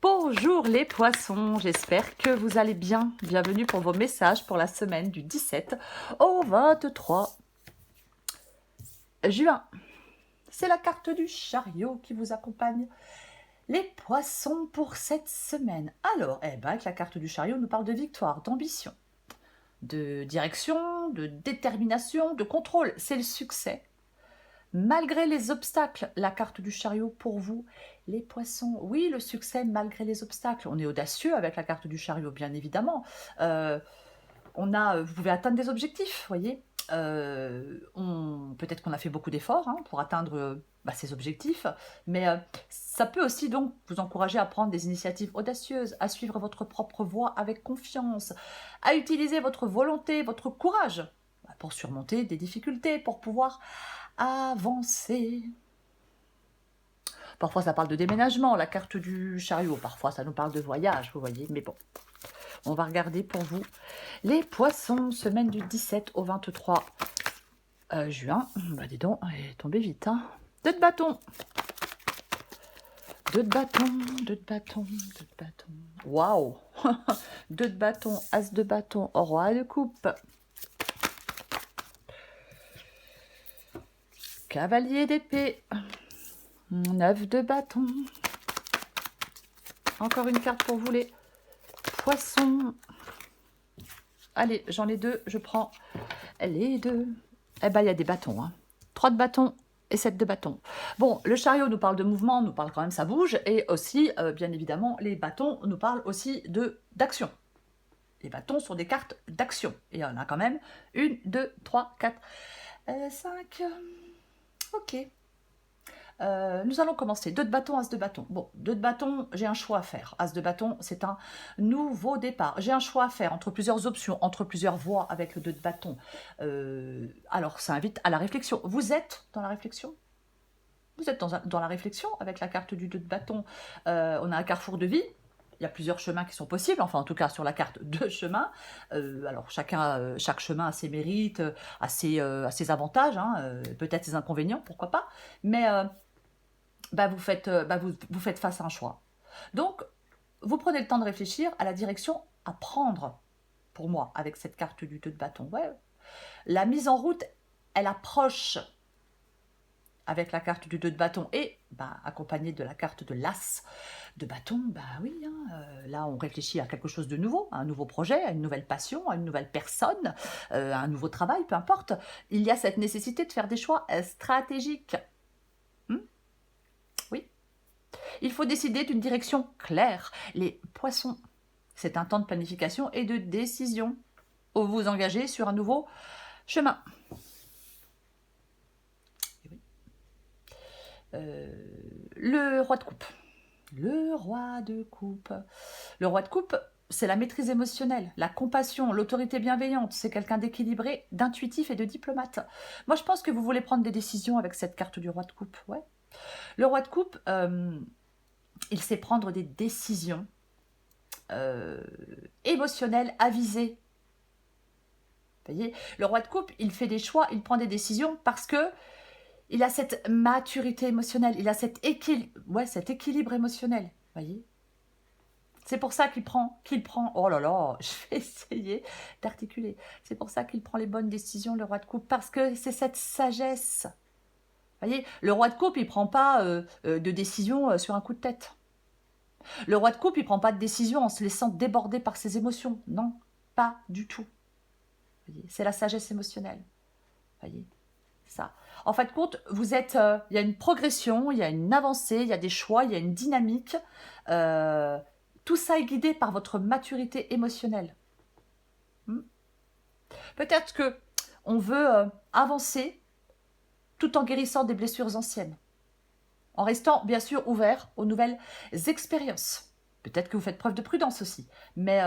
Bonjour les poissons, j'espère que vous allez bien. Bienvenue pour vos messages pour la semaine du 17 au 23 juin. C'est la carte du chariot qui vous accompagne. Les poissons pour cette semaine. Alors, avec la carte du chariot, on nous parle de victoire, d'ambition, de direction, de détermination, de contrôle. C'est le succès. Malgré les obstacles, la carte du chariot pour vous, les poissons. Oui, le succès malgré les obstacles. On est audacieux avec la carte du chariot, bien évidemment. Vous pouvez atteindre des objectifs, voyez. Peut-être qu'on a fait beaucoup d'efforts pour atteindre ces objectifs, mais ça peut aussi donc vous encourager à prendre des initiatives audacieuses, à suivre votre propre voie avec confiance, à utiliser votre volonté, votre courage pour surmonter des difficultés, pour pouvoir avancer. Parfois ça parle de déménagement, la carte du chariot, parfois ça nous parle de voyage, vous voyez, mais bon. On va regarder pour vous les poissons, semaine du 17 au 23 juin. Bah dis donc, elle est tombée vite, hein. 2 de bâton. 2 de bâton, 2 de bâton, 2 de bâton. Waouh. 2 de bâton, as de bâton, roi de coupe. Cavalier d'épée. 9 de bâton. Encore une carte pour vous les poissons. Allez, j'en ai 2, je prends les 2. Eh ben, il y a des bâtons. 3 de bâtons et 7 de bâtons. Bon, le chariot nous parle de mouvement, nous parle quand même ça bouge. Et aussi, bien évidemment, les bâtons nous parlent aussi d'action. Les bâtons sont des cartes d'action. Et il y en a quand même 1, 2, 3, 4, 5. Ok. Nous allons commencer. 2 de bâton, as de bâton. Bon, 2 de bâton, j'ai un choix à faire. As de bâton, c'est un nouveau départ. J'ai un choix à faire entre plusieurs options, entre plusieurs voies avec le 2 de bâton. Alors, ça invite à la réflexion. Vous êtes dans la réflexion? Vous êtes dans la réflexion avec la carte du 2 de bâton. On a un carrefour de vie. Il y a plusieurs chemins qui sont possibles, enfin en tout cas sur la carte 2 chemins. Alors chaque chemin a ses mérites, a ses avantages, peut-être ses inconvénients, pourquoi pas. Mais vous faites face à un choix. Donc, vous prenez le temps de réfléchir à la direction à prendre, pour moi, avec cette carte du 2 de bâton. Ouais. La mise en route, elle approche avec la carte du 2 de bâton et accompagnée de la carte de l'as de bâton. Oui, là on réfléchit à quelque chose de nouveau, à un nouveau projet, à une nouvelle passion, à une nouvelle personne, à un nouveau travail, peu importe. Il y a cette nécessité de faire des choix stratégiques. Oui. Il faut décider d'une direction claire. Les poissons, c'est un temps de planification et de décision où vous vous engagez sur un nouveau chemin. Le roi de coupe. Le roi de coupe. Le roi de coupe, c'est la maîtrise émotionnelle, la compassion, l'autorité bienveillante. C'est quelqu'un d'équilibré, d'intuitif et de diplomate. Moi, je pense que vous voulez prendre des décisions avec cette carte du roi de coupe. Ouais. Le roi de coupe, il sait prendre des décisions émotionnelles, avisées. Vous voyez, le roi de coupe, il fait des choix, il prend des décisions parce que il a cette maturité émotionnelle, il a cet équilibre émotionnel, voyez. C'est pour ça qu'il prend, oh là là, je vais essayer d'articuler. C'est pour ça qu'il prend les bonnes décisions, le roi de coupe, parce que c'est cette sagesse. Voyez, le roi de coupe, il ne prend pas de décision sur un coup de tête. Le roi de coupe, il ne prend pas de décision en se laissant déborder par ses émotions. Non, pas du tout. C'est la sagesse émotionnelle. Voyez, ça. En fin de compte, vous êtes, il y a une progression, il y a une avancée, il y a des choix, il y a une dynamique. Tout ça est guidé par votre maturité émotionnelle. Peut-être que on veut avancer tout en guérissant des blessures anciennes, en restant bien sûr ouvert aux nouvelles expériences. Peut-être que vous faites preuve de prudence aussi, mais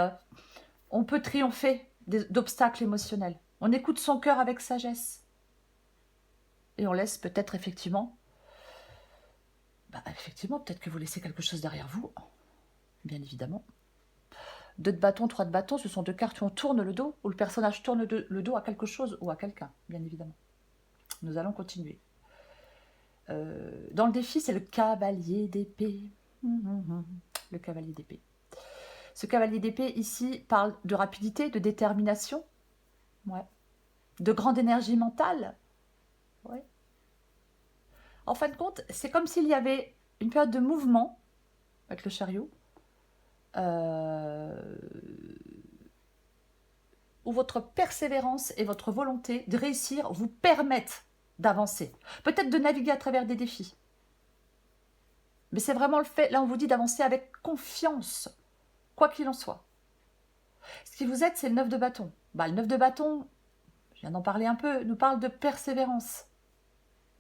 on peut triompher d'obstacles émotionnels. On écoute son cœur avec sagesse. Et on laisse peut-être effectivement, peut-être que vous laissez quelque chose derrière vous, bien évidemment. 2 de bâton, 3 de bâton, ce sont 2 cartes où on tourne le dos, où le personnage tourne le dos à quelque chose ou à quelqu'un, bien évidemment. Nous allons continuer. Dans le défi, c'est le cavalier d'épée. le cavalier d'épée. Ce cavalier d'épée ici parle de rapidité, de détermination, ouais, de grande énergie mentale. Ouais. En fin de compte, c'est comme s'il y avait une période de mouvement avec le chariot, où votre persévérance et votre volonté de réussir vous permettent d'avancer. Peut-être de naviguer à travers des défis. Mais c'est vraiment le fait, là on vous dit d'avancer avec confiance, quoi qu'il en soit. Ce qui vous aide, c'est le 9 de bâton. Bah, le 9 de bâton, je viens d'en parler un peu, nous parle de persévérance.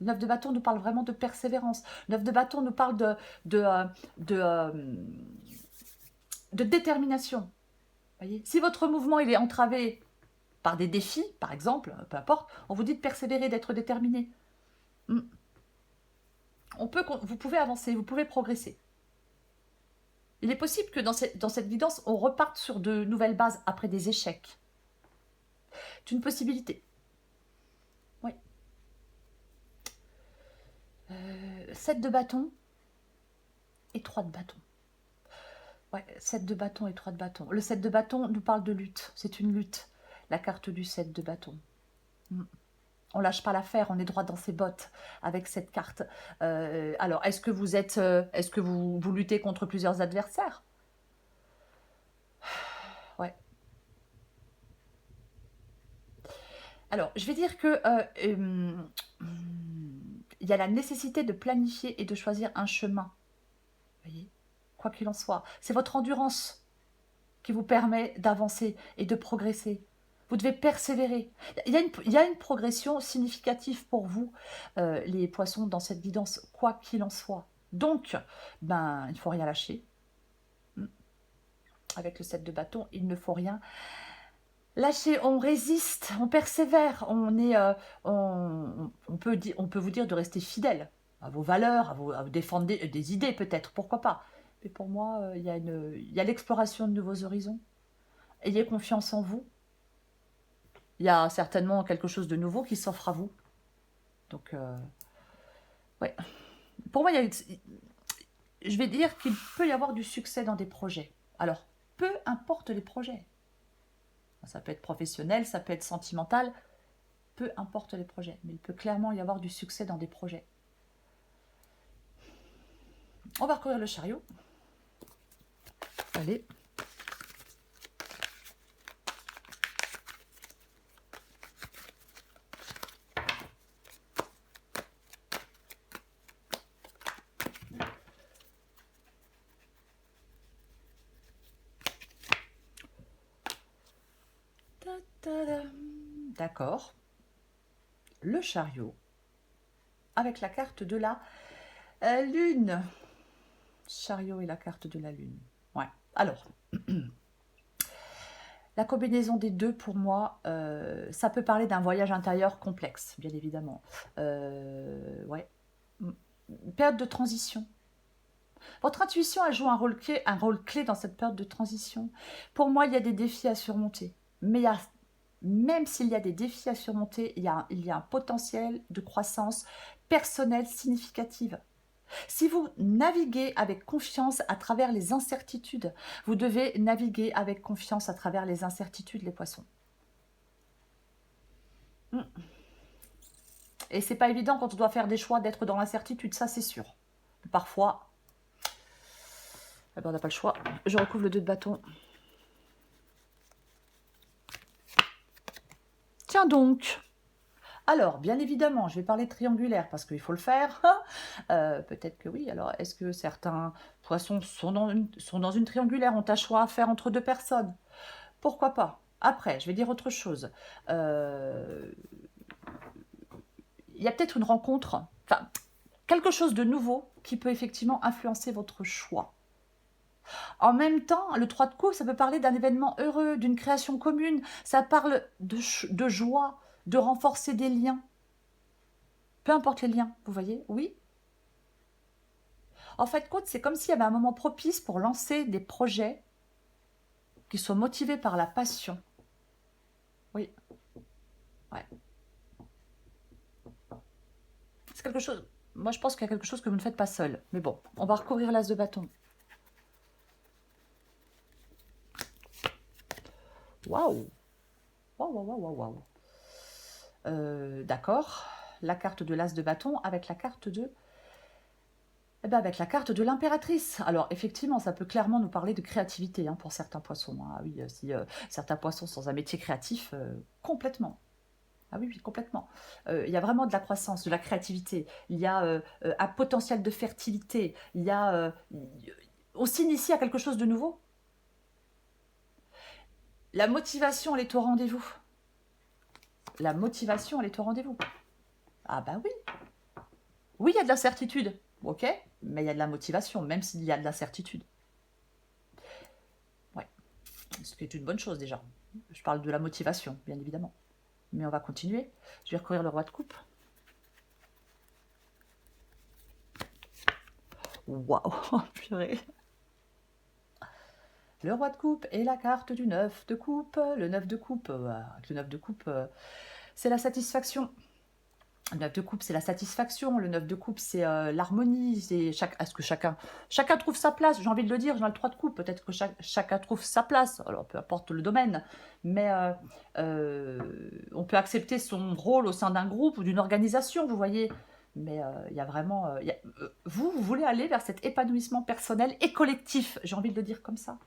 Le 9 de bâton nous parle vraiment de persévérance. Le 9 de bâton nous parle de détermination. Voyez, si votre mouvement il est entravé par des défis, par exemple, peu importe, on vous dit de persévérer, d'être déterminé. Vous pouvez avancer, vous pouvez progresser. Il est possible que dans cette guidance, on reparte sur de nouvelles bases après des échecs. C'est une possibilité. Oui. 7 de bâton et 3 de bâton. Ouais, 7 de bâton et 3 de bâton. Le 7 de bâton nous parle de lutte. C'est une lutte. La carte du 7 de bâton. On lâche pas l'affaire, on est droit dans ses bottes avec cette carte. Alors, est-ce que vous luttez contre plusieurs adversaires? Ouais. Alors, je vais dire que il y a la nécessité de planifier et de choisir un chemin. Vous voyez, quoi qu'il en soit. C'est votre endurance qui vous permet d'avancer et de progresser. Vous devez persévérer. Il y a une progression significative pour vous, les poissons, dans cette guidance, quoi qu'il en soit. Donc, il ne faut rien lâcher. Avec le 7 de bâton, il ne faut rien lâcher. On résiste, on persévère. On peut vous dire de rester fidèle à vos valeurs, à vous défendre des idées peut-être, pourquoi pas. Mais pour moi, il y a l'exploration de nouveaux horizons. Ayez confiance en vous. Il y a certainement quelque chose de nouveau qui s'offre à vous. Donc, ouais. Pour moi, je vais dire qu'il peut y avoir du succès dans des projets. Alors, peu importe les projets. Ça peut être professionnel, ça peut être sentimental. Peu importe les projets. Mais il peut clairement y avoir du succès dans des projets. On va recourir le chariot. Allez. D'accord. Le chariot avec la carte de la lune. Chariot et la carte de la lune. Ouais. Alors, la combinaison des deux, pour moi, ça peut parler d'un voyage intérieur complexe, bien évidemment. Ouais. Période de transition. Votre intuition, elle joue un rôle clé dans cette période de transition. Pour moi, il y a des défis à surmonter. Mais même s'il y a des défis à surmonter, il y a un potentiel de croissance personnelle significative. Si vous naviguez avec confiance à travers les incertitudes, vous devez naviguer avec confiance à travers les incertitudes, les poissons. Et c'est pas évident quand on doit faire des choix d'être dans l'incertitude, ça c'est sûr. Parfois, on n'a pas le choix. Je recouvre le 2 de bâton. Tiens donc. Alors, bien évidemment, je vais parler triangulaire parce qu'il faut le faire. Peut-être que oui. Alors, est-ce que certains poissons sont dans une triangulaire, ont un choix à faire entre deux personnes? Pourquoi pas? Après, je vais dire autre chose. Il y a peut-être une rencontre, enfin, quelque chose de nouveau qui peut effectivement influencer votre choix. En même temps, le 3 de coupe, ça peut parler d'un événement heureux, d'une création commune. Ça parle de joie, de renforcer des liens. Peu importe les liens, vous voyez? Oui. En fait, c'est comme s'il y avait un moment propice pour lancer des projets qui soient motivés par la passion. Oui. Ouais. C'est quelque chose... Moi, je pense qu'il y a quelque chose que vous ne faites pas seul. Mais bon, on va recouvrir l'as de bâton. Waouh. Waouh, waouh, waouh, waouh. D'accord. La carte de l'as de bâton avec la carte de... Eh ben avec la carte de l'impératrice. Alors, effectivement, ça peut clairement nous parler de créativité, hein, pour certains poissons. Ah oui, si certains poissons sont un métier créatif, complètement. Ah oui, oui, complètement. Il y a vraiment de la croissance, de la créativité. Il y a un potentiel de fertilité. Il y a... on s'initie à quelque chose de nouveau. La motivation, elle est au rendez-vous. La motivation, elle est au rendez-vous. Ah bah oui. Oui, il y a de l'incertitude, ok, mais il y a de la motivation, même s'il y a de l'incertitude. Ouais, ce qui est une bonne chose déjà. Je parle de la motivation, bien évidemment. Mais on va continuer. Je vais recourir le roi de coupe. Waouh, purée. Le roi de coupe et la carte du 9 de coupe. Le 9 de coupe, avec le 9 de coupe, c'est la satisfaction. Le 9 de coupe, c'est la satisfaction. Le 9 de coupe, c'est l'harmonie. Est-ce que chacun trouve sa place? J'ai envie de le dire, dans le 3 de coupe. Peut-être que chacun trouve sa place. Alors, peu importe le domaine. Mais on peut accepter son rôle au sein d'un groupe ou d'une organisation, vous voyez. Mais il y a vraiment... vous voulez aller vers cet épanouissement personnel et collectif. J'ai envie de le dire comme ça.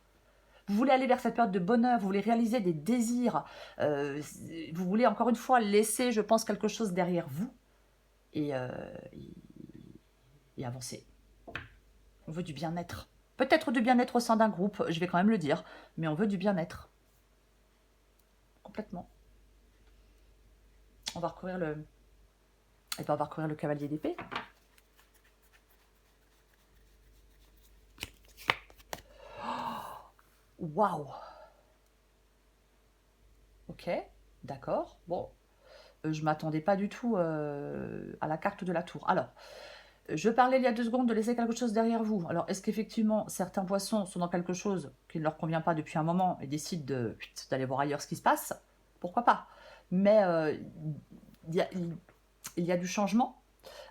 Vous voulez aller vers cette période de bonheur, vous voulez réaliser des désirs, vous voulez encore une fois laisser, je pense, quelque chose derrière vous et, et avancer. On veut du bien-être. Peut-être du bien-être au sein d'un groupe, je vais quand même le dire, mais on veut du bien-être. Complètement. On va recourir le... Et ben on va recourir le cavalier d'épée. Waouh. Ok, d'accord. Bon, je m'attendais pas du tout à la carte de la tour. Alors, je parlais il y a 2 secondes de laisser quelque chose derrière vous. Alors, est-ce qu'effectivement, certains poissons sont dans quelque chose qui ne leur convient pas depuis un moment et décident d'aller voir ailleurs ce qui se passe? Pourquoi pas? Mais il y a du changement.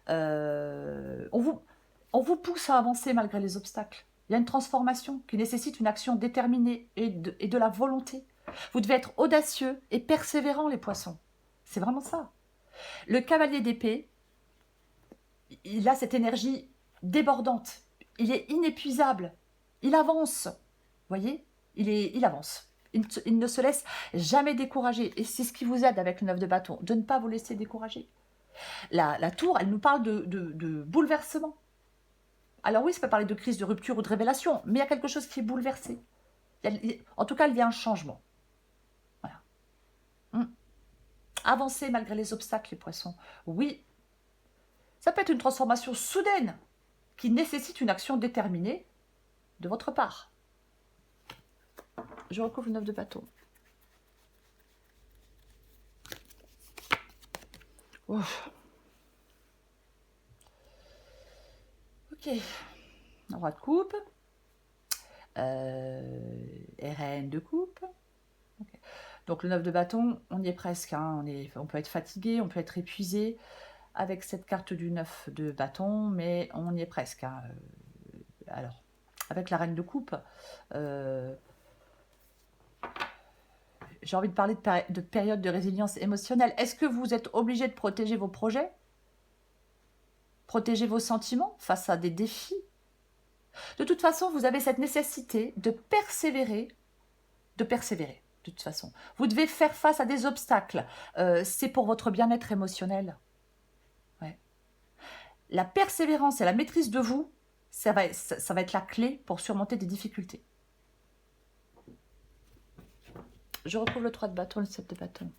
On vous pousse à avancer malgré les obstacles. Il y a une transformation qui nécessite une action déterminée et de la volonté. Vous devez être audacieux et persévérant, les poissons. C'est vraiment ça. Le cavalier d'épée, il a cette énergie débordante. Il est inépuisable. Il avance. Vous voyez, il avance. Il ne se laisse jamais décourager. Et c'est ce qui vous aide avec le 9 de bâton, de ne pas vous laisser décourager. La tour, elle nous parle de bouleversement. Alors oui, ça peut parler de crise, de rupture ou de révélation, mais il y a quelque chose qui est bouleversé. En tout cas, il y a un changement. Voilà. Avancer malgré les obstacles, les poissons. Oui, ça peut être une transformation soudaine qui nécessite une action déterminée de votre part. Je recouvre le 9 de bâton. Ouf. Ok. Roi de coupe. Et reine de coupe. Okay. Donc le 9 de bâton, on y est presque. Hein. On peut être fatigué, on peut être épuisé avec cette carte du 9 de bâton, mais on y est presque. Hein. Alors, avec la reine de coupe, j'ai envie de parler de période de résilience émotionnelle. Est-ce que vous êtes obligé de protéger vos projets? Protéger vos sentiments face à des défis? De toute façon, vous avez cette nécessité de persévérer, de toute façon. Vous devez faire face à des obstacles. C'est pour votre bien-être émotionnel. Ouais. La persévérance et la maîtrise de vous, ça va être la clé pour surmonter des difficultés. Je retrouve le 3 de bâton, le 7 de bâton.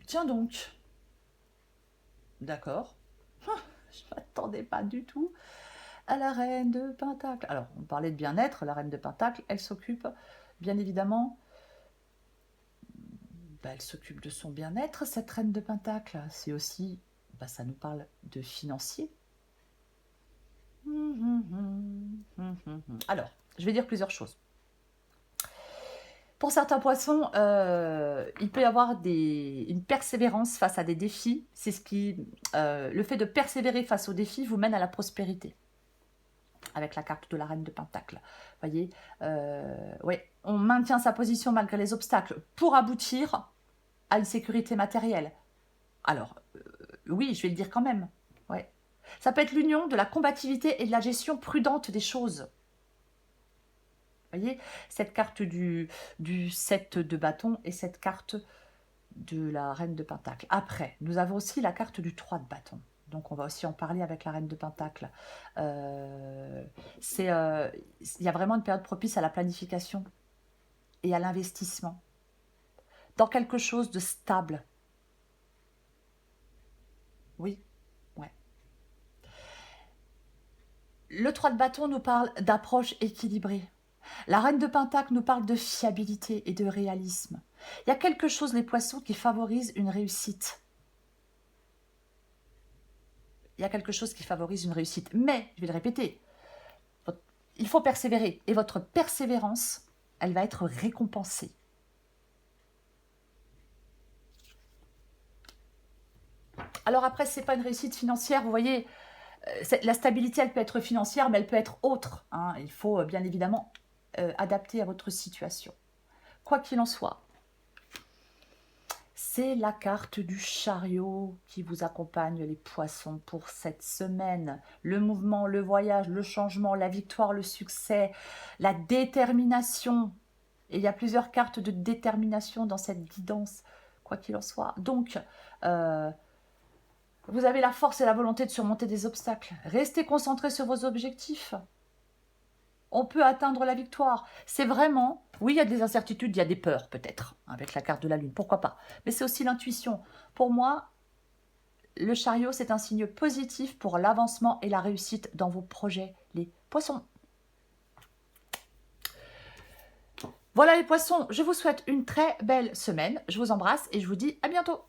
Tiens donc. D'accord. Je ne m'attendais pas du tout à la reine de Pentacle. Alors, on parlait de bien-être. La reine de Pentacle, elle s'occupe, bien évidemment, elle s'occupe de son bien-être, cette reine de Pentacle. C'est aussi, ça nous parle de financier. Alors, je vais dire plusieurs choses. Pour certains poissons, il peut y avoir une persévérance face à des défis. C'est le fait de persévérer face aux défis vous mène à la prospérité. avec la carte de la reine de Pentacle. Vous voyez, ouais, on maintient sa position malgré les obstacles pour aboutir à une sécurité matérielle. Alors, oui, je vais le dire quand même. Ouais. Ça peut être l'union de la combativité et de la gestion prudente des choses. Vous voyez, cette carte du 7 de bâton et cette carte de la reine de Pentacle. Après, nous avons aussi la carte du 3 de bâton. Donc, on va aussi en parler avec la reine de Pentacle. Il y a vraiment une période propice à la planification et à l'investissement dans quelque chose de stable. Oui, ouais. Le 3 de bâton nous parle d'approche équilibrée. La reine de Pentacle nous parle de fiabilité et de réalisme. Il y a quelque chose, les poissons, qui favorise une réussite. Il y a quelque chose qui favorise une réussite. Mais, je vais le répéter, il faut persévérer. Et votre persévérance, elle va être récompensée. Alors après, ce n'est pas une réussite financière, vous voyez, la stabilité, elle peut être financière, mais elle peut être autre. Hein. Il faut bien évidemment adapter à votre situation. Quoi qu'il en soit, c'est la carte du chariot qui vous accompagne, les poissons, pour cette semaine. Le mouvement, le voyage, le changement, la victoire, le succès, la détermination. Et il y a plusieurs cartes de détermination dans cette guidance, quoi qu'il en soit. Donc, vous avez la force et la volonté de surmonter des obstacles. Restez concentrés sur vos objectifs. On peut atteindre la victoire. C'est vraiment, oui, il y a des incertitudes, il y a des peurs peut-être, avec la carte de la lune, pourquoi pas. Mais c'est aussi l'intuition. Pour moi, le chariot, c'est un signe positif pour l'avancement et la réussite dans vos projets, les poissons. Voilà les poissons, je vous souhaite une très belle semaine. Je vous embrasse et je vous dis à bientôt.